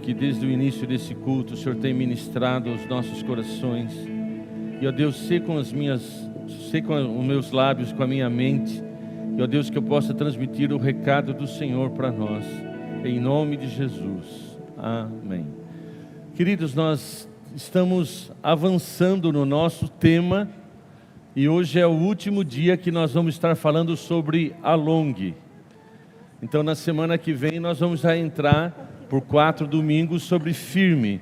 que desde o início desse culto o Senhor tem ministrado aos nossos corações. E, ó Deus, sei com os meus lábios, com a minha mente, e, ó Deus, que eu possa transmitir o recado do Senhor para nós, em nome de Jesus. Amém. Queridos, nós estamos avançando no nosso tema, e hoje é o último dia que nós vamos estar falando sobre alongue. Então, na semana que vem, nós vamos já entrar por 4 domingos sobre firme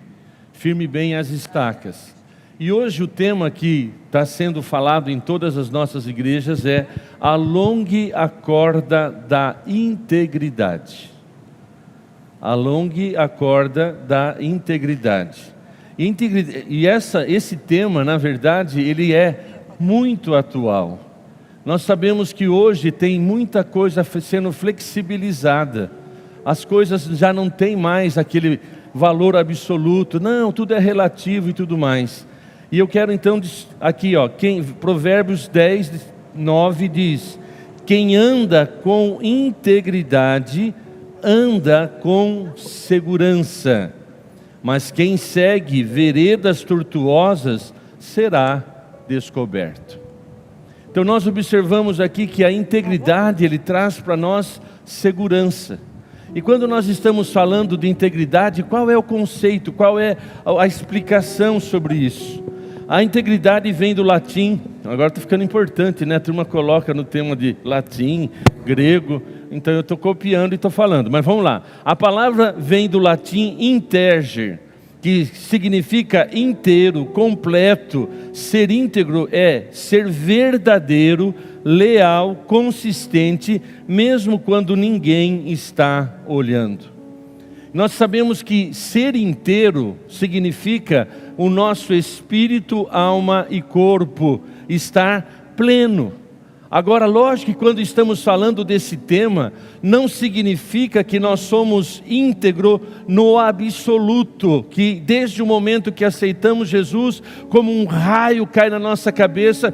bem as estacas. E hoje o tema que está sendo falado em todas as nossas igrejas é alongue a corda da integridade. Alongue a corda da integridade. E esse tema, na verdade, ele é muito atual. Nós sabemos que hoje tem muita coisa sendo flexibilizada. As coisas já não têm mais aquele valor absoluto. Não, tudo é relativo e tudo mais. E eu quero então, aqui Provérbios 10, 9 diz: quem anda com integridade, anda com segurança. Mas quem segue veredas tortuosas, será descoberto. Então nós observamos aqui que a integridade, ele traz para nós segurança. E quando nós estamos falando de integridade, qual é o conceito, qual é a explicação sobre isso? A integridade vem do latim, agora está ficando importante, né? A turma coloca no tema de latim, grego, então eu estou copiando e estou falando, mas vamos lá. A palavra vem do latim integer, que significa inteiro, completo. Ser íntegro é ser verdadeiro, leal, consistente, mesmo quando ninguém está olhando. Nós sabemos que ser inteiro significa o nosso espírito, alma e corpo estar pleno. Agora, lógico que quando estamos falando desse tema, não significa que nós somos íntegro no absoluto, que desde o momento que aceitamos Jesus, como um raio cai na nossa cabeça,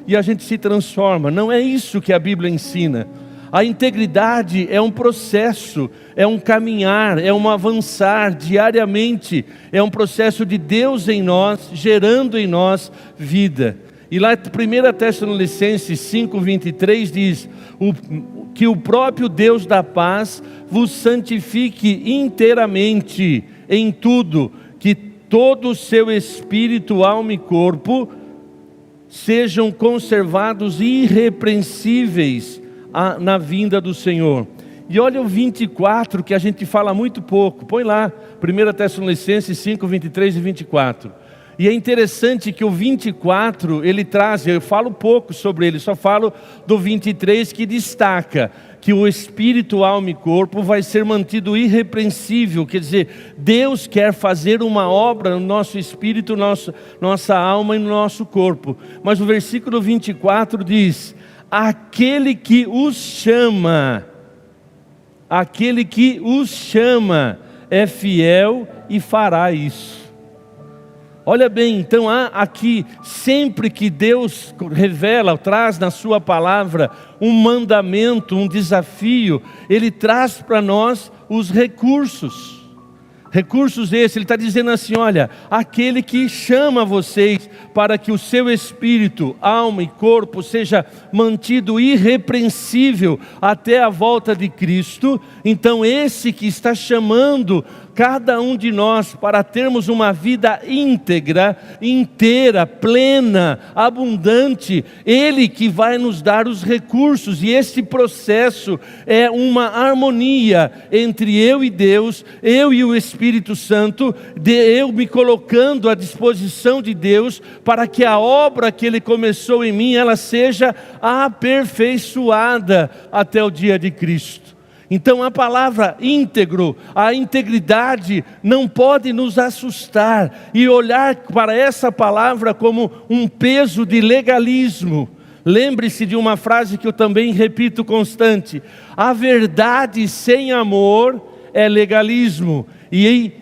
e a gente se transforma. Não é isso que a Bíblia ensina. A integridade é um processo, é um caminhar, é um avançar diariamente, é um processo de Deus em nós, gerando em nós vida. E lá 1 Tessalonicenses 5:23 diz que o próprio Deus da paz vos santifique inteiramente em tudo, que todo o seu espírito, alma e corpo sejam conservados irrepreensíveis na vinda do Senhor. E olha o 24, que a gente fala muito pouco. Põe lá, 1 Tessalonicenses 5:23 e 24. E é interessante que o 24, ele traz, eu falo pouco sobre ele, só falo do 23, que destaca que o espírito, alma e corpo vai ser mantido irrepreensível. Quer dizer, Deus quer fazer uma obra no nosso espírito, nossa alma e no nosso corpo. Mas o versículo 24 diz: aquele que os chama é fiel e fará isso. Olha bem, então há aqui, sempre que Deus revela, traz na sua palavra um mandamento, um desafio, Ele traz para nós os recursos. Recursos esses, Ele está dizendo assim: olha, aquele que chama vocês para que o seu espírito, alma e corpo seja mantido irrepreensível até a volta de Cristo, então esse que está chamando cada um de nós para termos uma vida íntegra, inteira, plena, abundante, Ele que vai nos dar os recursos. E esse processo é uma harmonia entre eu e Deus, eu e o Espírito Santo, eu me colocando à disposição de Deus para que a obra que Ele começou em mim, ela seja aperfeiçoada até o dia de Cristo. Então a palavra íntegro, a integridade não pode nos assustar e olhar para essa palavra como um peso de legalismo. Lembre-se de uma frase que eu também repito constante: a verdade sem amor é legalismo, e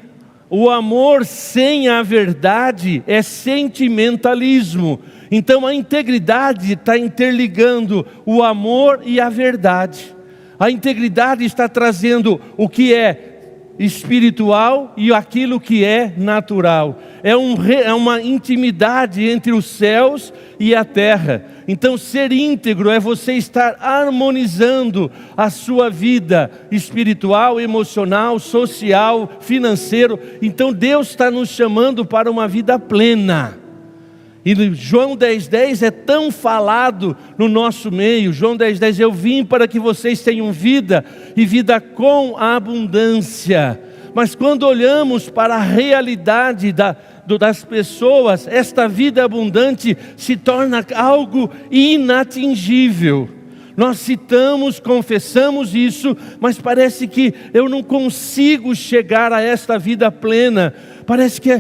o amor sem a verdade é sentimentalismo. Então a integridade está interligando o amor e a verdade. A integridade está trazendo o que é espiritual e aquilo que é natural. É uma intimidade entre os céus e a terra. Então, ser íntegro é você estar harmonizando a sua vida espiritual, emocional, social, financeiro. Então, Deus está nos chamando para uma vida plena. E João 10,10 é tão falado no nosso meio. João 10,10, eu vim para que vocês tenham vida e vida com abundância. Mas quando olhamos para a realidade das pessoas, esta vida abundante se torna algo inatingível. Nós citamos, confessamos isso, mas parece que eu não consigo chegar a esta vida plena. Parece que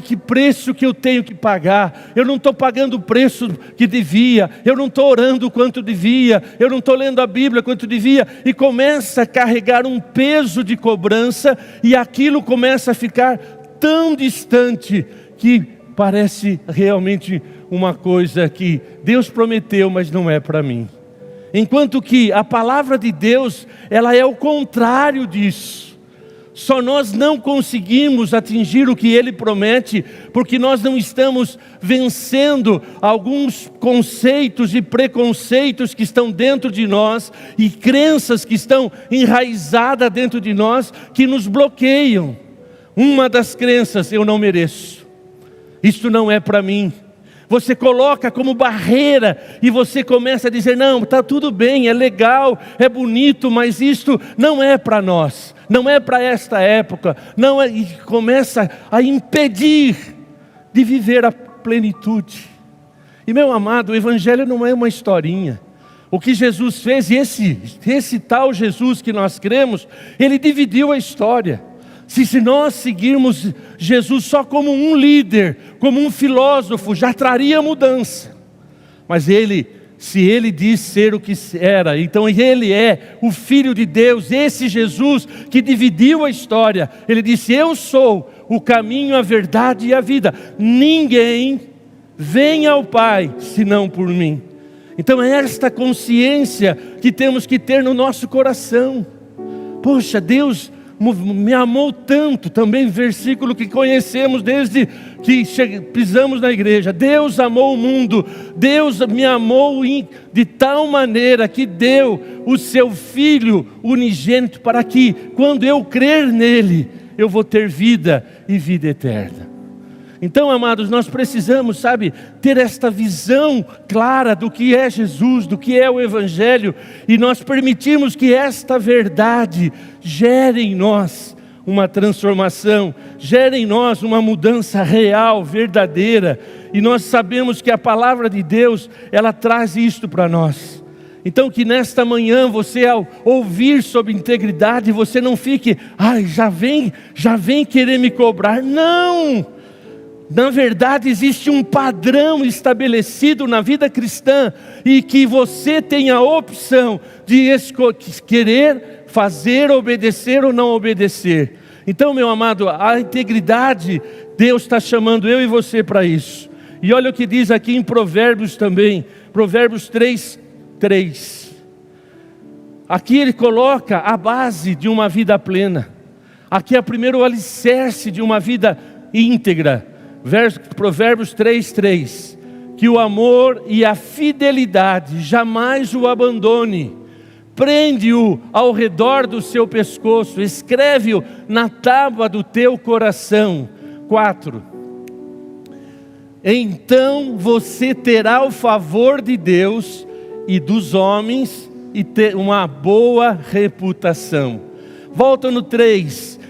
que preço que eu tenho que pagar. Eu não estou pagando o preço que devia. Eu não estou orando quanto devia. Eu não estou lendo a Bíblia quanto devia. E começa a carregar um peso de cobrança. E aquilo começa a ficar tão distante que parece realmente uma coisa que Deus prometeu, mas não é para mim. Enquanto que a palavra de Deus, ela é o contrário disso. Só nós não conseguimos atingir o que Ele promete, porque nós não estamos vencendo alguns conceitos e preconceitos que estão dentro de nós, e crenças que estão enraizadas dentro de nós, que nos bloqueiam. Uma das crenças, eu não mereço. Isto não é para mim. Você coloca como barreira e você começa a dizer, não, está tudo bem, é legal, é bonito, mas isto não é para nós, não é para esta época, não é, e começa a impedir de viver a plenitude. E meu amado, o Evangelho não é uma historinha. O que Jesus fez, e esse tal Jesus que nós cremos, Ele dividiu a história. Se nós seguirmos Jesus só como um líder, como um filósofo, já traria mudança. Mas se Ele diz ser o que era, então Ele é o Filho de Deus, esse Jesus que dividiu a história. Ele disse, eu sou o caminho, a verdade e a vida. Ninguém vem ao Pai, senão por mim. Então é esta consciência que temos que ter no nosso coração. Poxa, Deus me amou tanto, também versículo que conhecemos desde que pisamos na igreja. Deus amou o mundo, Deus me amou de tal maneira que deu o seu Filho unigênito, para que quando eu crer nele, eu vou ter vida e vida eterna. Então, amados, nós precisamos, ter esta visão clara do que é Jesus, do que é o Evangelho, e nós permitirmos que esta verdade gere em nós uma transformação, gere em nós uma mudança real, verdadeira, e nós sabemos que a palavra de Deus, ela traz isto para nós. Então que nesta manhã você, ao ouvir sobre integridade, você não fique, já vem querer me cobrar. Não! Na verdade existe um padrão estabelecido na vida cristã, e que você tem a opção de querer fazer, obedecer ou não obedecer. Então, meu amado, a integridade, Deus está chamando eu e você para isso. E olha o que diz aqui em Provérbios também, Provérbios 3:3. Aqui ele coloca a base de uma vida plena. Aqui é primeiro o alicerce de uma vida íntegra. Provérbios 3:3, que o amor e a fidelidade jamais o abandone, prende-o ao redor do seu pescoço, escreve-o na tábua do teu coração. 4, então você terá o favor de Deus e dos homens, e ter uma boa reputação. Volta no 3,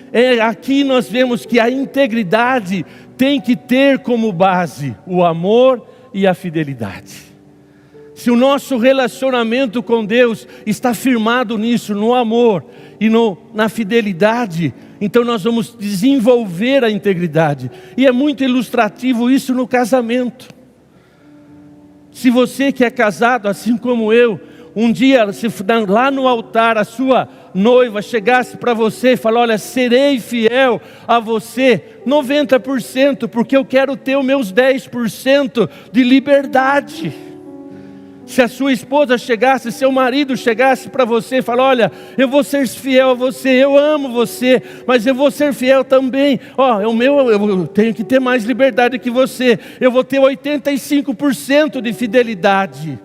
aqui nós vemos que a integridade tem que ter como base o amor e a fidelidade. Se o nosso relacionamento com Deus está firmado nisso, no amor e na fidelidade, então nós vamos desenvolver a integridade. E é muito ilustrativo isso no casamento. Se você que é casado, assim como eu, um dia, se lá no altar, a sua noiva chegasse para você e falar, olha, serei fiel a você 90%, porque eu quero ter os meus 10% de liberdade. Se a sua esposa chegasse, seu marido chegasse para você e falar: olha, eu vou ser fiel a você, eu amo você, mas eu vou ser fiel também. Eu tenho que ter mais liberdade que você, eu vou ter 85% de fidelidade.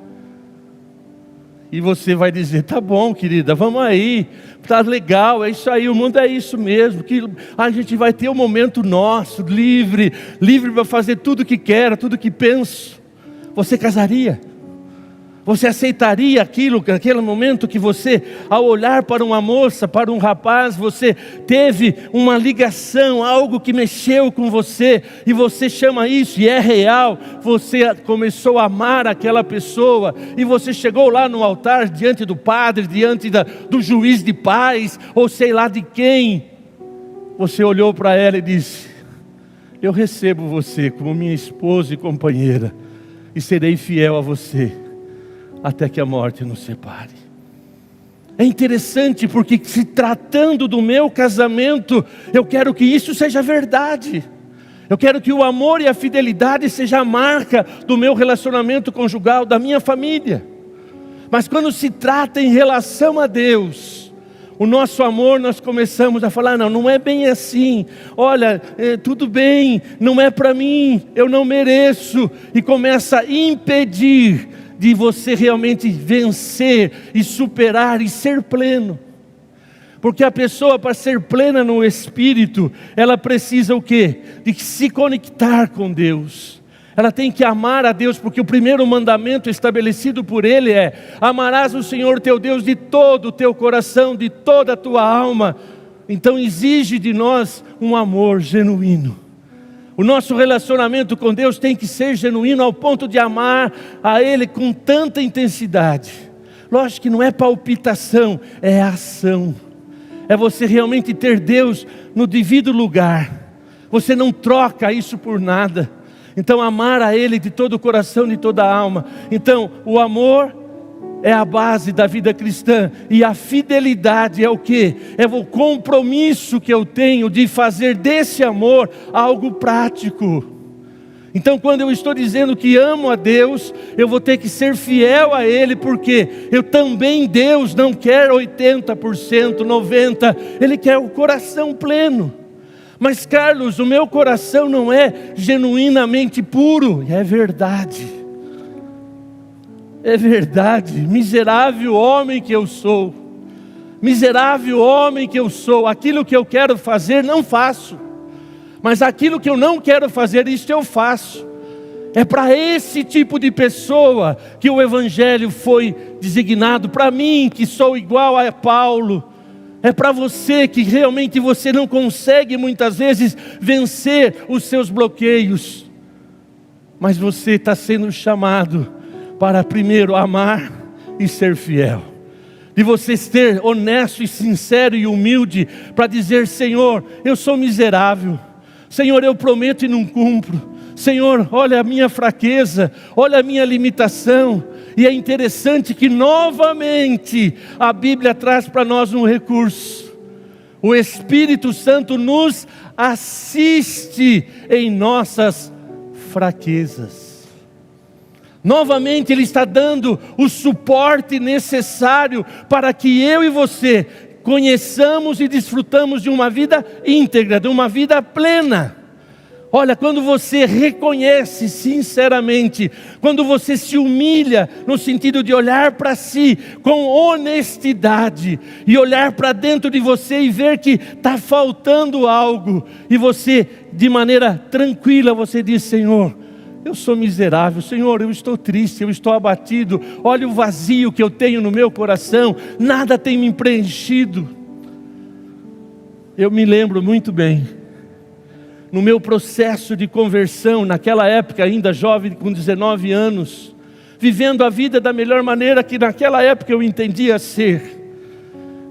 E você vai dizer: tá bom, querida, vamos aí, tá legal, é isso aí, o mundo é isso mesmo, que a gente vai ter um momento nosso, livre para fazer tudo que quero, tudo que penso. Você casaria? Você aceitaria aquele momento que você, ao olhar para uma moça, para um rapaz, você teve uma ligação, algo que mexeu com você, e você chama isso, e é real, você começou a amar aquela pessoa, e você chegou lá no altar, diante do padre, diante do juiz de paz, ou sei lá de quem, você olhou para ela e disse: eu recebo você como minha esposa e companheira, e serei fiel a você, até que a morte nos separe. É interessante porque, se tratando do meu casamento, eu quero que isso seja verdade. Eu quero que o amor e a fidelidade seja a marca do meu relacionamento conjugal, da minha família. Mas quando se trata em relação a Deus, o nosso amor, nós começamos a falar: não é bem assim, olha, tudo bem, não é para mim, eu não mereço, e começa a impedir de você realmente vencer e superar e ser pleno. Porque a pessoa, para ser plena no Espírito, ela precisa o quê? De se conectar com Deus. Ela tem que amar a Deus, porque o primeiro mandamento estabelecido por Ele é: amarás o Senhor teu Deus de todo o teu coração, de toda a tua alma. Então exige de nós um amor genuíno. O nosso relacionamento com Deus tem que ser genuíno ao ponto de amar a Ele com tanta intensidade. Lógico que não é palpitação, é ação. É você realmente ter Deus no devido lugar. Você não troca isso por nada. Então, amar a Ele de todo o coração, de toda a alma. Então, o amor é a base da vida cristã, e a fidelidade é o quê? É o compromisso que eu tenho de fazer desse amor algo prático. Então, quando eu estou dizendo que amo a Deus, eu vou ter que ser fiel a Ele, porque eu também, Deus não quer 80%, 90%, Ele quer o coração pleno. Mas Carlos, o meu coração não é genuinamente puro. É verdade. É verdade, miserável homem que eu sou, miserável homem que eu sou, aquilo que eu quero fazer não faço, mas aquilo que eu não quero fazer, isso eu faço. É para esse tipo de pessoa que o Evangelho foi designado, para mim que sou igual a Paulo. É para você que realmente você não consegue muitas vezes vencer os seus bloqueios, mas você está sendo chamado para primeiro amar e ser fiel. De você ser honesto e sincero e humilde para dizer: Senhor, eu sou miserável. Senhor, eu prometo e não cumpro. Senhor, olha a minha fraqueza, olha a minha limitação. E é interessante que novamente a Bíblia traz para nós um recurso. O Espírito Santo nos assiste em nossas fraquezas. Novamente Ele está dando o suporte necessário para que eu e você conheçamos e desfrutamos de uma vida íntegra, de uma vida plena. Olha, quando você reconhece sinceramente, quando você se humilha no sentido de olhar para si com honestidade e olhar para dentro de você e ver que está faltando algo, e você de maneira tranquila você diz: Senhor, eu sou miserável, Senhor, eu estou triste, eu estou abatido, olha o vazio que eu tenho no meu coração, nada tem me preenchido. Eu me lembro muito bem, no meu processo de conversão, naquela época ainda jovem, com 19 anos, vivendo a vida da melhor maneira que naquela época eu entendia ser.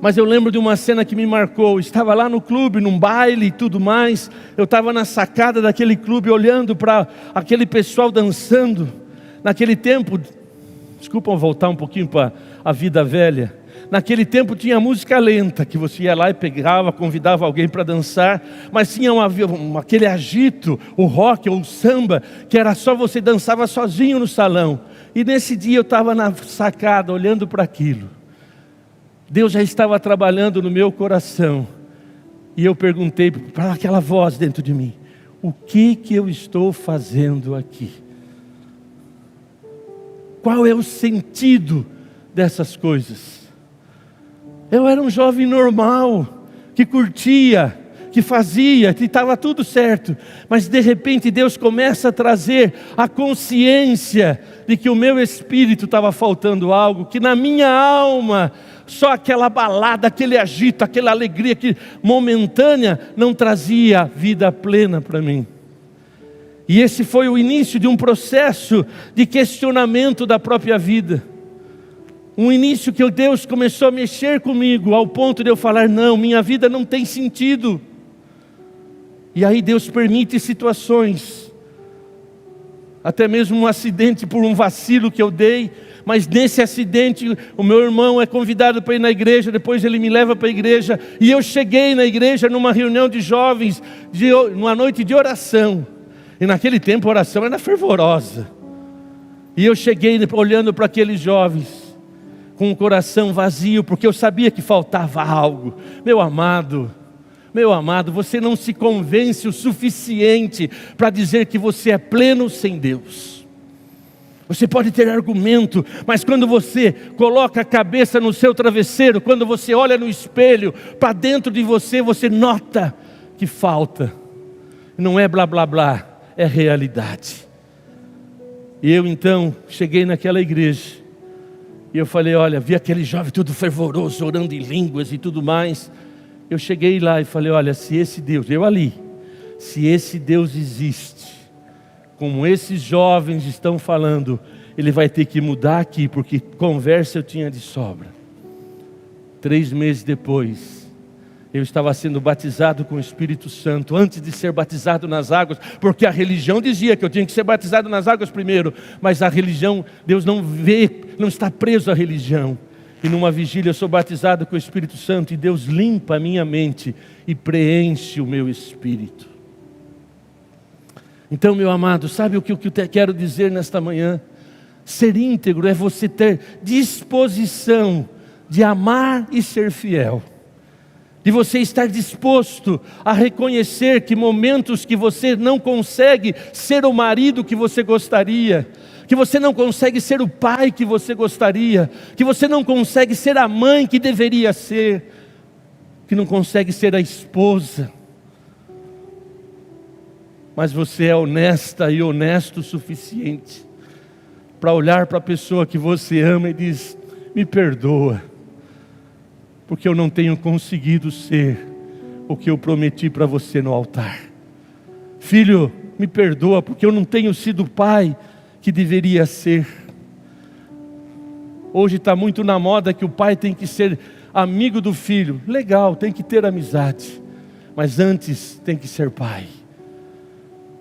Mas eu lembro de uma cena que me marcou. Estava lá no clube, num baile e tudo mais. Eu estava na sacada daquele clube, olhando para aquele pessoal dançando. Naquele tempo, desculpa voltar um pouquinho para a vida velha. Naquele tempo tinha música lenta, que você ia lá e pegava, convidava alguém para dançar. Mas tinha aquele agito, o rock ou o samba, que era só você dançava sozinho no salão. E nesse dia eu estava na sacada, olhando para aquilo. Deus já estava trabalhando no meu coração. E eu perguntei para aquela voz dentro de mim: o que eu estou fazendo aqui? Qual é o sentido dessas coisas? Eu era um jovem normal, que curtia, que fazia, que estava tudo certo. Mas de repente Deus começa a trazer a consciência de que o meu espírito estava faltando algo, que na minha alma só aquela balada, aquele agito, aquela alegria que momentânea não trazia vida plena para mim. E esse foi o início de um processo de questionamento da própria vida. Um início que Deus começou a mexer comigo, ao ponto de eu falar: não, minha vida não tem sentido. E aí Deus permite situações, até mesmo um acidente por um vacilo que eu dei. Mas nesse acidente, o meu irmão é convidado para ir na igreja, depois ele me leva para a igreja. E eu cheguei na igreja numa reunião de jovens, numa noite de oração. E naquele tempo a oração era fervorosa. E eu cheguei olhando para aqueles jovens, com o coração vazio, porque eu sabia que faltava algo. Meu amado, você não se convence o suficiente para dizer que você é pleno sem Deus. Você pode ter argumento, mas quando você coloca a cabeça no seu travesseiro, quando você olha no espelho, para dentro de você, você nota que falta. Não é blá blá blá, é realidade. E eu então cheguei naquela igreja, e eu falei: olha, vi aquele jovem tudo fervoroso, orando em línguas e tudo mais. Eu cheguei lá e falei: olha, se esse Deus, se esse Deus existe, como esses jovens estão falando, Ele vai ter que mudar aqui, porque conversa eu tinha de sobra. 3 meses depois, eu estava sendo batizado com o Espírito Santo, antes de ser batizado nas águas, porque a religião dizia que eu tinha que ser batizado nas águas primeiro, mas a religião, Deus não está preso à religião. E numa vigília eu sou batizado com o Espírito Santo, e Deus limpa a minha mente e preenche o meu espírito. Então, meu amado, sabe o que eu quero dizer nesta manhã? Ser íntegro é você ter disposição de amar e ser fiel. De você estar disposto a reconhecer que momentos que você não consegue ser o marido que você gostaria, que você não consegue ser o pai que você gostaria, que você não consegue ser a mãe que deveria ser, que não consegue ser a esposa, mas você é honesta e honesto o suficiente para olhar para a pessoa que você ama e diz: me perdoa, porque eu não tenho conseguido ser o que eu prometi para você no altar. Filho, me perdoa, porque eu não tenho sido o pai que deveria ser. Hoje está muito na moda que o pai tem que ser amigo do filho. Legal, tem que ter amizade, mas antes tem que ser pai.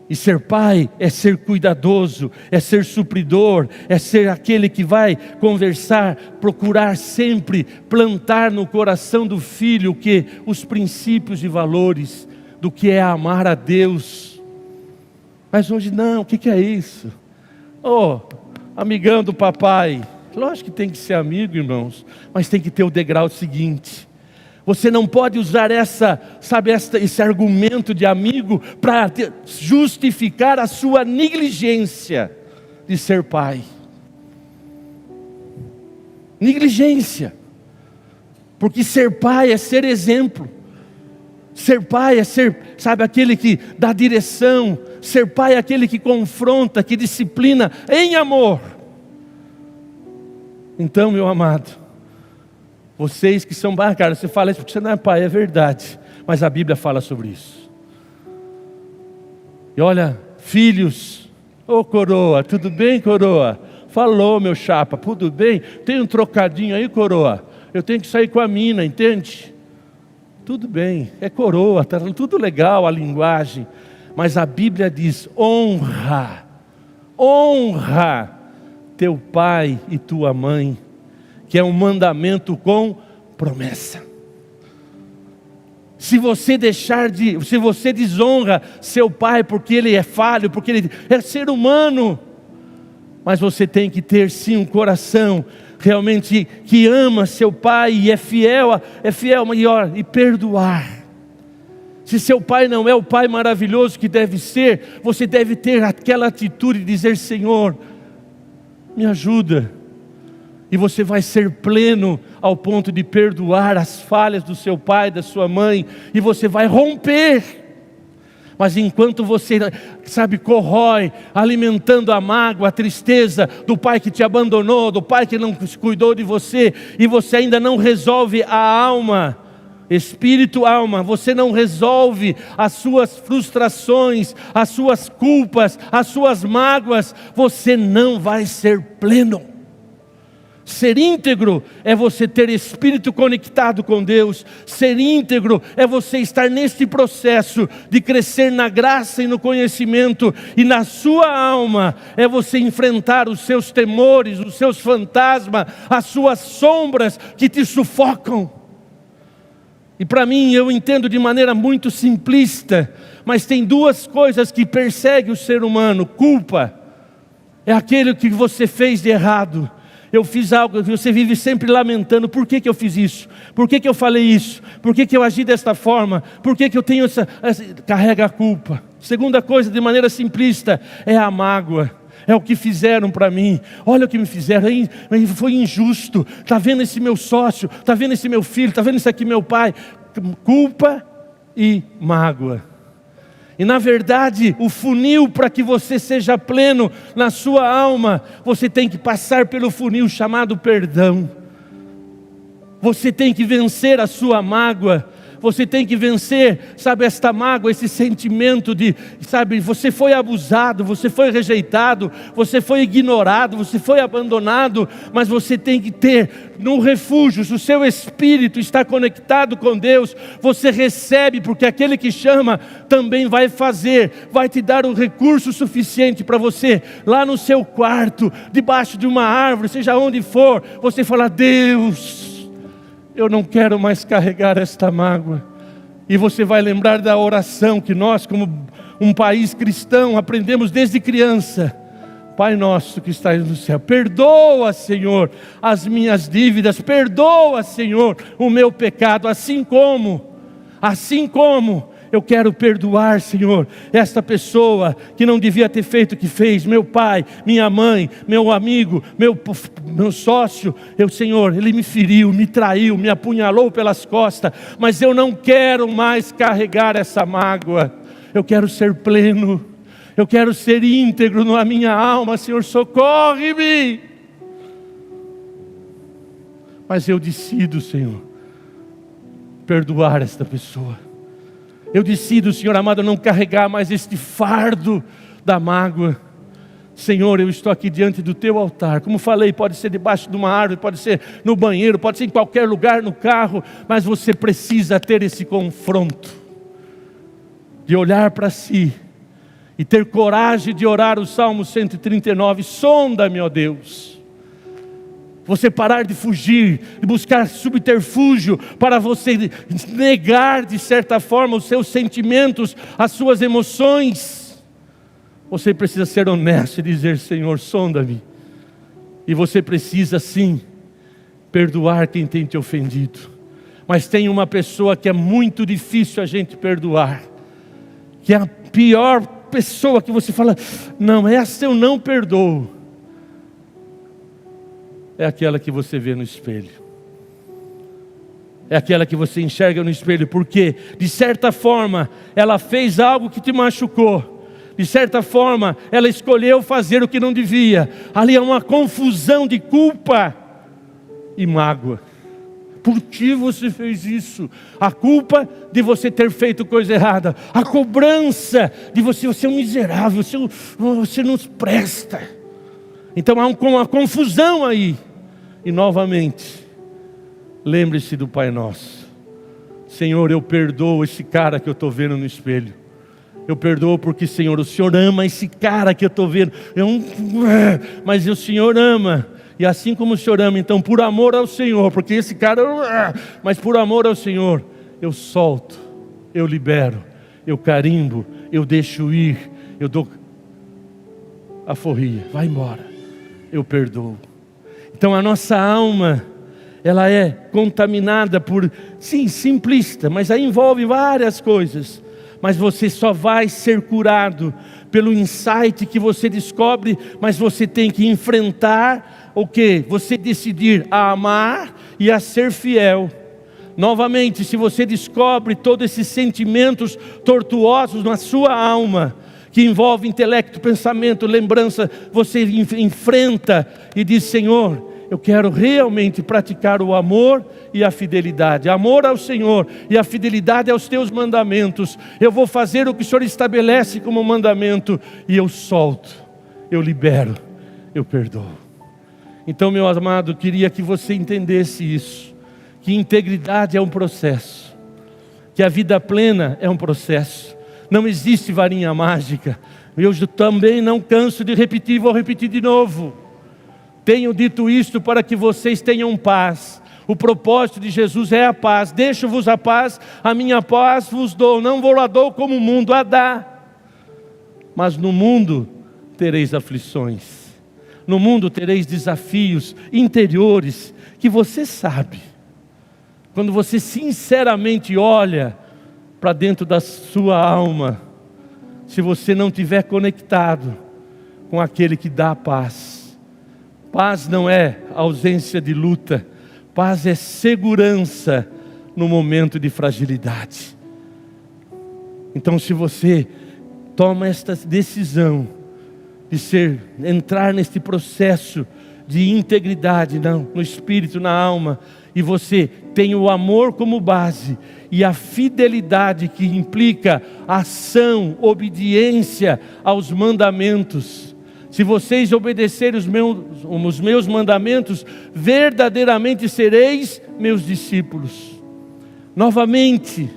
E ser pai é ser cuidadoso, é ser supridor, é ser aquele que vai conversar, procurar sempre plantar no coração do filho os princípios e valores do que é amar a Deus. Mas hoje não, o que é isso? Amigão do papai. Lógico que tem que ser amigo, irmãos, mas tem que ter o degrau seguinte. Você não pode usar esse argumento de amigo para justificar a sua negligência de ser pai. Negligência. Porque ser pai é ser exemplo. Ser pai é ser, aquele que dá direção. Ser pai é aquele que confronta, que disciplina em amor. Então, meu amado, vocês que são pai, cara, você fala isso porque você não é pai, é verdade. Mas a Bíblia fala sobre isso. E olha, filhos, coroa, tudo bem, coroa? Falou, meu chapa, tudo bem? Tem um trocadinho aí, coroa? Eu tenho que sair com a mina, entende? Tudo bem, é coroa, tá tudo legal a linguagem. Mas a Bíblia diz: honra teu pai e tua mãe, que é um mandamento com promessa. Se você desonra seu pai porque ele é falho, porque ele é ser humano, Mas você tem que ter sim um coração realmente que ama seu pai e é fiel maior, e perdoar. Se seu pai não é o pai maravilhoso que deve ser, você deve ter aquela atitude de dizer: Senhor, me ajuda. E você vai ser pleno ao ponto de perdoar as falhas do seu pai, da sua mãe, e você vai romper. Mas enquanto você, corrói, alimentando a mágoa, a tristeza do pai que te abandonou, do pai que não cuidou de você, e você ainda não resolve a alma, espírito, alma, você não resolve as suas frustrações, as suas culpas, as suas mágoas, você não vai ser pleno. Ser íntegro é você ter espírito conectado com Deus. Ser íntegro é você estar neste processo de crescer na graça e no conhecimento. E na sua alma é você enfrentar os seus temores, os seus fantasmas, as suas sombras que te sufocam. E para mim, eu entendo de maneira muito simplista, mas tem duas coisas que perseguem o ser humano. Culpa é aquele que você fez de errado. Eu fiz algo que você vive sempre lamentando. Por que eu fiz isso? Por que eu falei isso? Por que eu agi desta forma? Por que eu tenho carrega a culpa. Segunda coisa, de maneira simplista, é a mágoa. É o que fizeram para mim. Olha o que me fizeram, foi injusto. Está vendo esse meu sócio? Está vendo esse meu filho? Está vendo esse aqui meu pai? Culpa e mágoa. E na verdade, o funil para que você seja pleno na sua alma, você tem que passar pelo funil chamado perdão. Você tem que vencer a sua mágoa. Você tem que vencer, esta mágoa, esse sentimento de, você foi abusado, você foi rejeitado, você foi ignorado, você foi abandonado, mas você tem que ter no refúgio, se o seu espírito está conectado com Deus, você recebe, porque aquele que chama também vai fazer, vai te dar o recurso suficiente para você, lá no seu quarto, debaixo de uma árvore, seja onde for, você falar: Deus, eu não quero mais carregar esta mágoa. E você vai lembrar da oração que nós, como um país cristão, aprendemos desde criança. Pai nosso que estás no céu, perdoa, Senhor, as minhas dívidas, perdoa, Senhor, o meu pecado, assim como eu quero perdoar, Senhor, esta pessoa que não devia ter feito o que fez, meu pai, minha mãe, meu amigo, meu sócio, Senhor, ele me feriu, me traiu, me apunhalou pelas costas, mas eu não quero mais carregar essa mágoa, eu quero ser pleno, eu quero ser íntegro na minha alma, Senhor, socorre-me. Mas eu decido, Senhor, perdoar esta pessoa. Eu decido, Senhor amado, não carregar mais este fardo da mágoa. Senhor, eu estou aqui diante do teu altar. Como falei, pode ser debaixo de uma árvore, pode ser no banheiro, pode ser em qualquer lugar, no carro. Mas você precisa ter esse confronto. De olhar para si. E ter coragem de orar o Salmo 139. Sonda-me, ó Deus. Você parar de fugir, de buscar subterfúgio para você negar de certa forma os seus sentimentos, as suas emoções. Você precisa ser honesto e dizer: Senhor, sonda-me. E você precisa sim perdoar quem tem te ofendido. Mas tem uma pessoa que é muito difícil a gente perdoar, que é a pior pessoa que você fala: não, essa eu não perdoo. É aquela que você vê no espelho. É aquela que você enxerga no espelho. Porque, de certa forma, ela fez algo que te machucou. De certa forma, ela escolheu fazer o que não devia. Ali é uma confusão de culpa e mágoa. Por que você fez isso? A culpa de você ter feito coisa errada. A cobrança de você é um miserável, você não presta. Então há uma confusão aí. E novamente, lembre-se do Pai Nosso. Senhor, eu perdoo esse cara que eu estou vendo no espelho. Eu perdoo porque, Senhor, o Senhor ama esse cara que eu estou vendo. Mas o Senhor ama. E assim como o Senhor ama, então por amor ao Senhor, porque esse cara, mas por amor ao Senhor, eu solto, eu libero, eu carimbo, eu deixo ir, eu dou a forria, vai embora. eu perdoo. Então a nossa alma, ela é contaminada por, sim, simplista, mas aí envolve várias coisas. Mas você só vai ser curado pelo insight que você descobre, mas você tem que enfrentar o quê? Você decidir a amar e a ser fiel. Novamente, se você descobre todos esses sentimentos tortuosos na sua alma, que envolve intelecto, pensamento, lembrança, você enfrenta e diz: Senhor, eu quero realmente praticar o amor e a fidelidade. Amor ao Senhor e a fidelidade aos teus mandamentos. Eu vou fazer o que o Senhor estabelece como mandamento, e eu solto, eu libero, eu perdoo. Então, meu amado, queria que você entendesse isso, que integridade é um processo, que a vida plena é um processo. Não existe varinha mágica. Eu também não canso de repetir, vou repetir de novo. Tenho dito isto para que vocês tenham paz. O propósito de Jesus é a paz. Deixo-vos a paz, a minha paz vos dou. Não vou lá dou como o mundo a dá. Mas no mundo tereis aflições. No mundo tereis desafios interiores que você sabe. Quando você sinceramente olha para dentro da sua alma, se você não estiver conectado com aquele que dá a paz. Paz não é ausência de luta, paz é segurança no momento de fragilidade. Então, se você toma esta decisão de entrar neste processo de integridade no espírito, na alma, e você tem o amor como base e a fidelidade que implica ação, obediência aos mandamentos. Se vocês obedecerem os meus mandamentos, verdadeiramente sereis meus discípulos. Novamente,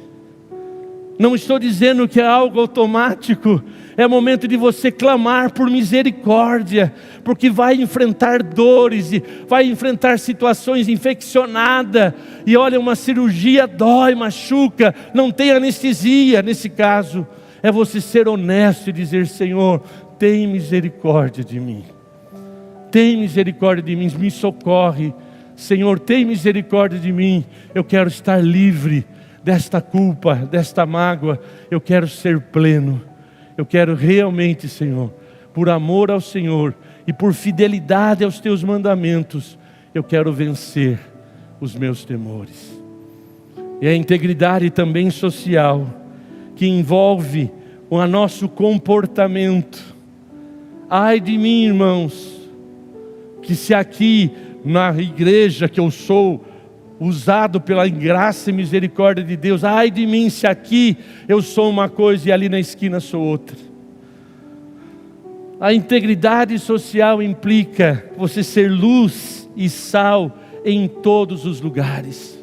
não estou dizendo que é algo automático. É momento de você clamar por misericórdia, porque vai enfrentar dores, e vai enfrentar situações infeccionadas, e olha, uma cirurgia dói, machuca, não tem anestesia. Nesse caso, é você ser honesto e dizer: Senhor, tem misericórdia de mim, tem misericórdia de mim, me socorre. Senhor, tem misericórdia de mim, eu quero estar livre desta culpa, desta mágoa, eu quero ser pleno. Eu quero realmente, Senhor, por amor ao Senhor e por fidelidade aos teus mandamentos, eu quero vencer os meus temores. E a integridade também social, que envolve o nosso comportamento. Ai de mim, irmãos, que se aqui na igreja que eu sou, usado pela graça e misericórdia de Deus, ai de mim se aqui eu sou uma coisa e ali na esquina sou outra. A integridade social implica você ser luz e sal em todos os lugares.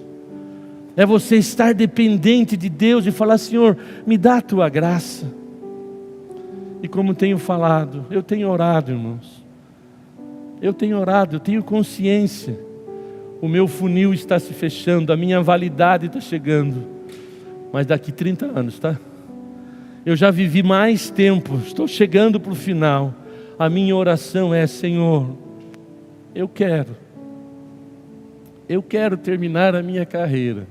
É você estar dependente de Deus e falar: Senhor, me dá a tua graça. E como tenho falado, eu tenho orado, irmãos, eu tenho orado, eu tenho consciência. O meu funil está se fechando, a minha validade está chegando. Mas daqui 30 anos, tá? Eu já vivi mais tempo, estou chegando para o final. A minha oração é: Senhor, eu quero terminar a minha carreira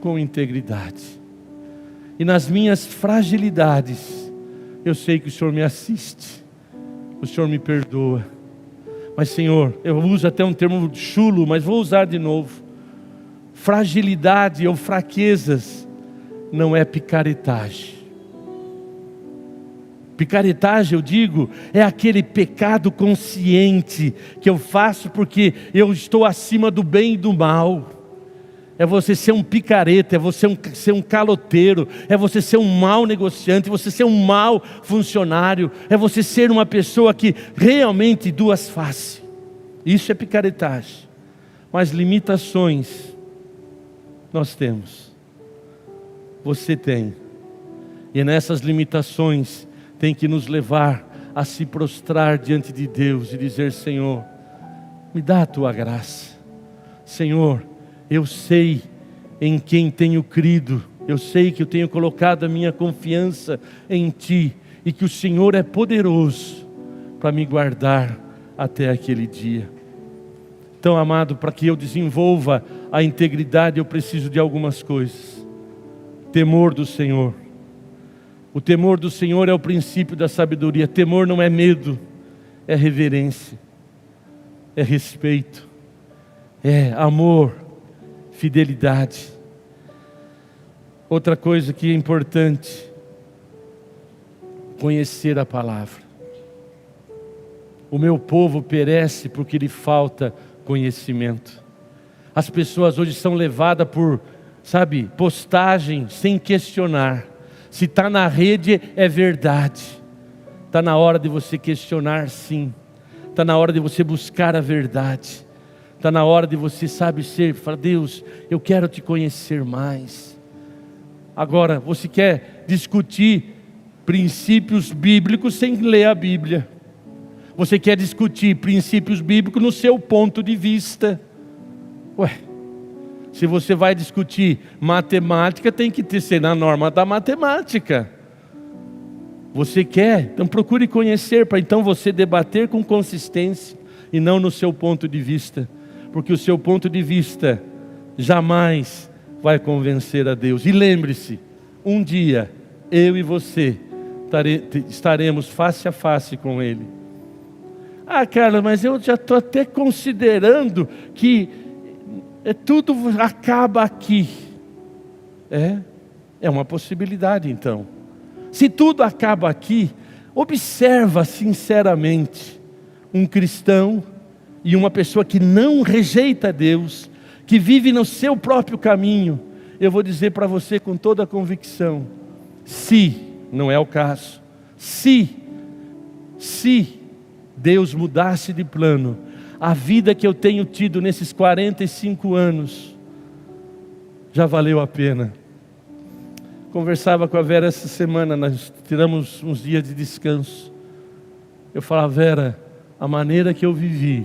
com integridade. E nas minhas fragilidades, eu sei que o Senhor me assiste, o Senhor me perdoa. Mas, Senhor, eu uso até um termo chulo, mas vou usar de novo. Fragilidade ou fraquezas não é picaretagem. Picaretagem, eu digo, é aquele pecado consciente que eu faço porque eu estou acima do bem e do mal. É você ser um picareta, é você ser um caloteiro, é você ser um mau negociante, é você ser um mau funcionário, é você ser uma pessoa que realmente duas faces. Isso é picaretagem. Mas limitações nós temos. Você tem. E nessas limitações tem que nos levar a se prostrar diante de Deus e dizer: Senhor, me dá a tua graça. Senhor, eu sei em quem tenho crido, eu sei que eu tenho colocado a minha confiança em Ti, e que o Senhor é poderoso para me guardar até aquele dia. Então, amado, para que eu desenvolva a integridade, eu preciso de algumas coisas. Temor do Senhor. O temor do Senhor é o princípio da sabedoria. Temor não é medo, é reverência, é respeito, é amor, fidelidade. Outra coisa que é importante, conhecer a palavra. O meu povo perece porque lhe falta conhecimento. As pessoas hoje são levadas por, postagem sem questionar. Se está na rede, é verdade. Está na hora de você questionar, sim. Está na hora de você buscar a verdade. Está na hora de você, falar, Deus, eu quero te conhecer mais. Agora, você quer discutir princípios bíblicos sem ler a Bíblia. Você quer discutir princípios bíblicos no seu ponto de vista. Se você vai discutir matemática, tem que ser na norma da matemática. Você quer? Então procure conhecer, para então você debater com consistência e não no seu ponto de vista. Porque o seu ponto de vista jamais vai convencer a Deus. E lembre-se, um dia eu e você estaremos face a face com Ele. Carla, mas eu já estou até considerando que tudo acaba aqui. É uma possibilidade então. Se tudo acaba aqui, observa sinceramente um cristão e uma pessoa que não rejeita Deus, que vive no seu próprio caminho. Eu vou dizer para você com toda a convicção, se não é o caso, se Deus mudasse de plano, a vida que eu tenho tido nesses 45 anos, já valeu a pena. Conversava com a Vera essa semana, nós tiramos uns dias de descanso. Eu falava, Vera, a maneira que eu vivi,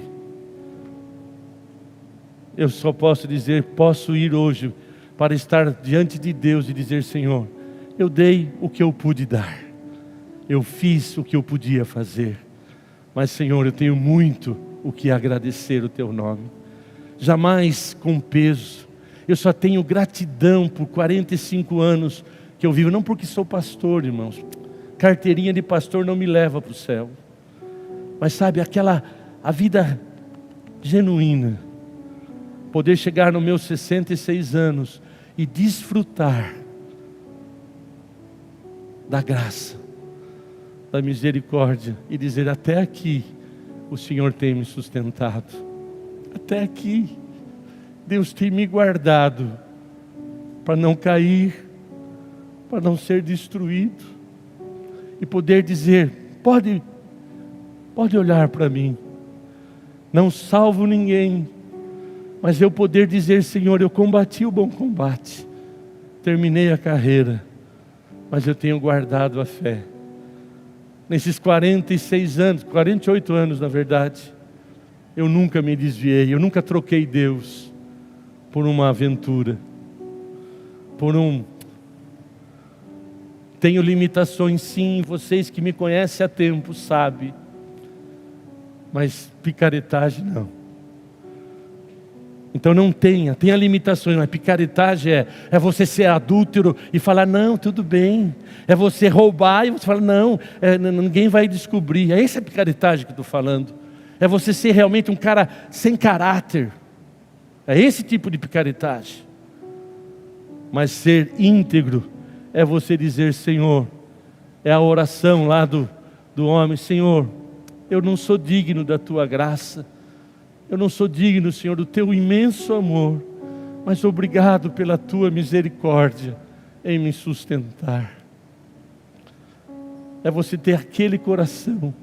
eu só posso dizer, posso ir hoje para estar diante de Deus e dizer, Senhor, eu dei o que eu pude dar, eu fiz o que eu podia fazer, mas Senhor, eu tenho muito o que agradecer o Teu nome, jamais com peso. Eu só tenho gratidão por 45 anos que eu vivo, não porque sou pastor, irmãos, carteirinha de pastor não me leva para o céu, mas a vida genuína, poder chegar nos meus 66 anos e desfrutar da graça, da misericórdia e dizer, até aqui o Senhor tem me sustentado, até aqui Deus tem me guardado para não cair, para não ser destruído, e poder dizer, pode olhar para mim, não salvo ninguém, mas eu poder dizer, Senhor, eu combati o bom combate, terminei a carreira, mas eu tenho guardado a fé. Nesses 46 anos, 48 anos na verdade, eu nunca me desviei, eu nunca troquei Deus por uma aventura, Tenho limitações sim, vocês que me conhecem há tempo sabem, mas picaretagem não. Então não tenha limitações, mas picaretagem é você ser adúltero e falar, não, tudo bem. É você roubar e você falar, não, ninguém vai descobrir. É essa picaretagem que eu estou falando. É você ser realmente um cara sem caráter. É esse tipo de picaretagem. Mas ser íntegro é você dizer, Senhor, é a oração lá do homem, Senhor, eu não sou digno da Tua graça. Eu não sou digno, Senhor, do Teu imenso amor, mas obrigado pela Tua misericórdia em me sustentar. É você ter aquele coração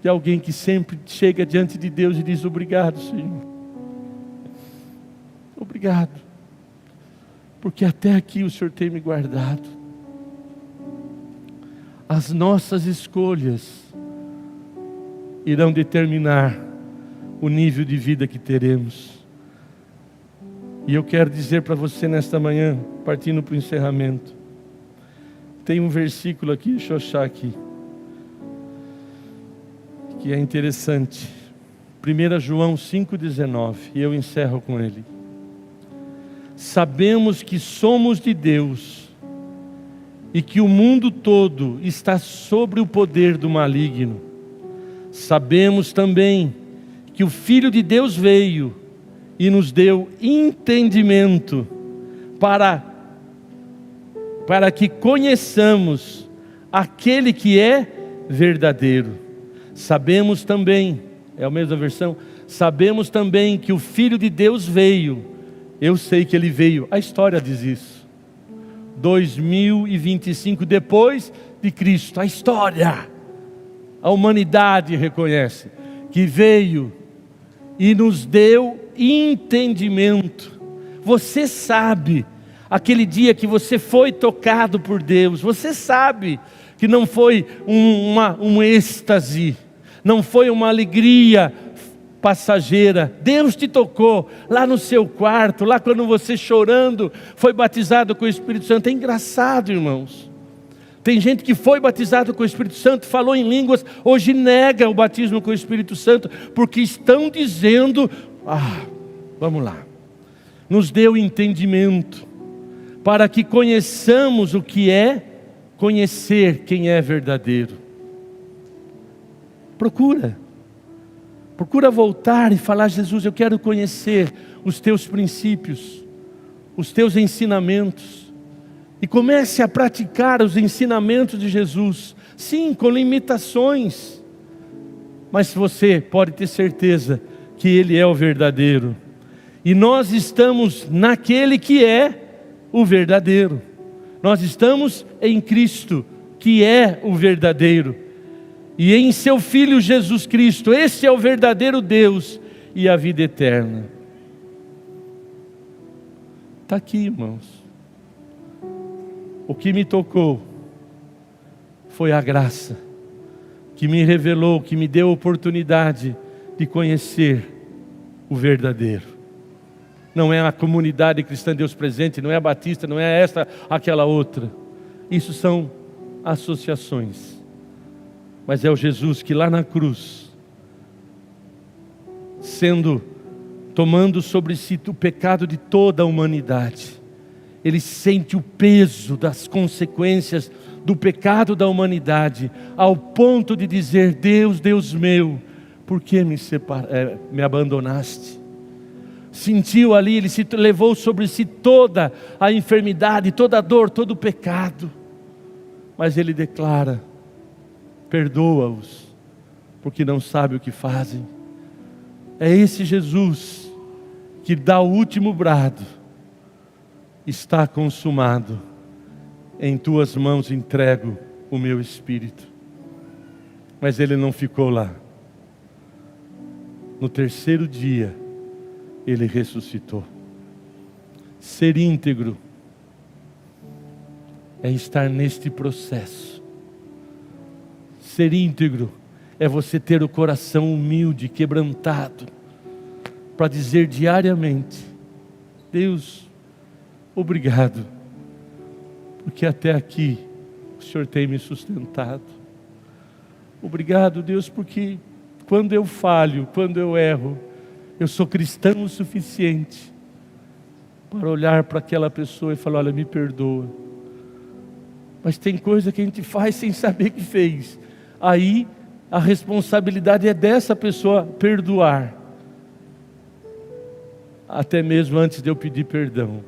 de alguém que sempre chega diante de Deus e diz, obrigado, Senhor. Obrigado, porque até aqui o Senhor tem me guardado. As nossas escolhas irão determinar o nível de vida que teremos. E eu quero dizer para você nesta manhã, partindo para o encerramento, tem um versículo aqui, deixa eu achar aqui, que é interessante. 1 João 5,19, e eu encerro com ele. Sabemos que somos de Deus e que o mundo todo está sobre o poder do maligno. Sabemos também que o Filho de Deus veio e nos deu entendimento para que conheçamos aquele que é verdadeiro. Sabemos também, é a mesma versão, sabemos também que o Filho de Deus veio. Eu sei que ele veio, a história diz isso. 2025 depois de Cristo, a história, a humanidade reconhece que veio e nos deu entendimento. Você sabe, aquele dia que você foi tocado por Deus, você sabe que não foi um êxtase, não foi uma alegria passageira. Deus te tocou lá no seu quarto, lá quando você chorando foi batizado com o Espírito Santo. É engraçado, irmãos. Tem gente que foi batizado com o Espírito Santo, falou em línguas, hoje nega o batismo com o Espírito Santo, porque estão dizendo, vamos lá, nos deu entendimento, para que conheçamos o que é conhecer quem é verdadeiro. Procura voltar e falar: Jesus, eu quero conhecer os teus princípios, os teus ensinamentos. E comece a praticar os ensinamentos de Jesus. Sim, com limitações. Mas você pode ter certeza que Ele é o verdadeiro. E nós estamos naquele que é o verdadeiro. Nós estamos em Cristo, que é o verdadeiro. E em seu Filho Jesus Cristo, esse é o verdadeiro Deus e a vida eterna. Está aqui, irmãos. O que me tocou foi a graça que me revelou, que me deu a oportunidade de conhecer o verdadeiro. Não é a comunidade cristã Deus Presente, não é a Batista, não é esta, aquela outra. Isso são associações. Mas é o Jesus que lá na cruz, tomando sobre si o pecado de toda a humanidade, Ele sente o peso das consequências do pecado da humanidade, ao ponto de dizer: Deus, Deus meu, por que me abandonaste? Sentiu ali, Ele levou sobre si toda a enfermidade, toda a dor, todo o pecado. Mas Ele declara: perdoa-os, porque não sabem o que fazem. É esse Jesus que dá o último brado: está consumado, em tuas mãos entrego o meu espírito. Mas Ele não ficou lá. No terceiro dia, Ele ressuscitou. Ser íntegro é estar neste processo. Ser íntegro é você ter o coração humilde, quebrantado, para dizer diariamente: Deus, obrigado, porque até aqui o Senhor tem me sustentado. Obrigado, Deus, porque quando eu falho, quando eu erro, eu sou cristão o suficiente para olhar para aquela pessoa e falar: olha, me perdoa. Mas tem coisa que a gente faz sem saber que fez. Aí a responsabilidade é dessa pessoa perdoar, até mesmo antes de eu pedir perdão.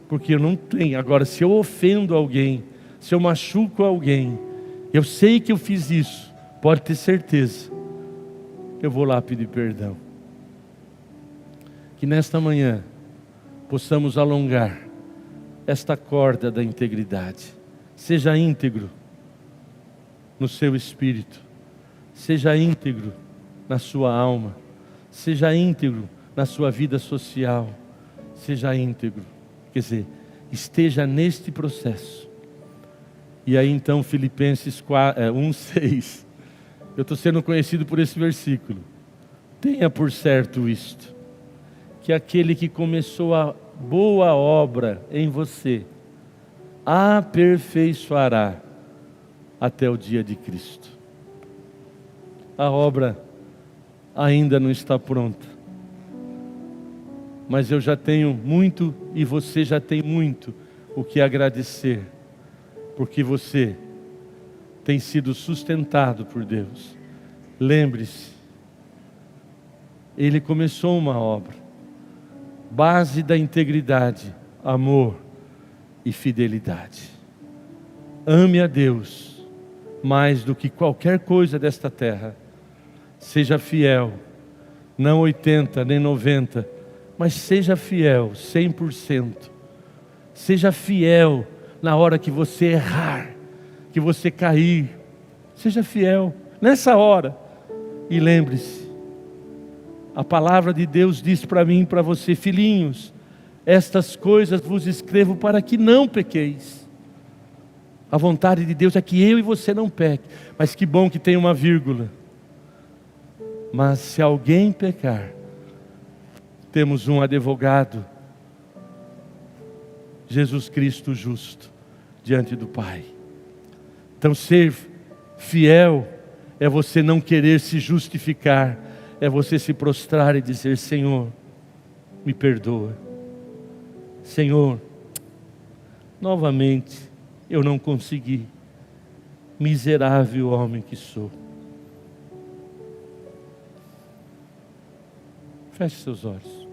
Porque eu não tenho. Agora, se eu ofendo alguém, se eu machuco alguém, eu sei que eu fiz isso, pode ter certeza, eu vou lá pedir perdão. Que nesta manhã possamos alongar esta corda da integridade. Seja íntegro no seu espírito, seja íntegro na sua alma, seja íntegro na sua vida social, seja íntegro. Quer dizer, esteja neste processo. E aí então Filipenses 1:6, eu estou sendo conhecido por esse versículo: tenha por certo isto, que aquele que começou a boa obra em você, aperfeiçoará até o dia de Cristo. a obra ainda não está pronta. Mas eu já tenho muito e você já tem muito o que agradecer, porque você tem sido sustentado por Deus. Lembre-se, Ele começou uma obra, base da integridade, amor e fidelidade. Ame a Deus mais do que qualquer coisa desta terra. Seja fiel, não 80 nem 90, mas seja fiel 100%. Seja fiel na hora que você errar, que você cair. Seja fiel nessa hora. E lembre-se, a palavra de Deus diz para mim e para você: filhinhos, estas coisas vos escrevo para que não pequeis. A vontade de Deus é que eu e você não peque. Mas que bom que tem uma vírgula. Mas se alguém pecar, temos um advogado, Jesus Cristo justo, diante do Pai. Então ser fiel é você não querer se justificar, é você se prostrar e dizer: Senhor, me perdoa. Senhor, novamente eu não consegui, miserável homem que sou. Feche seus olhos.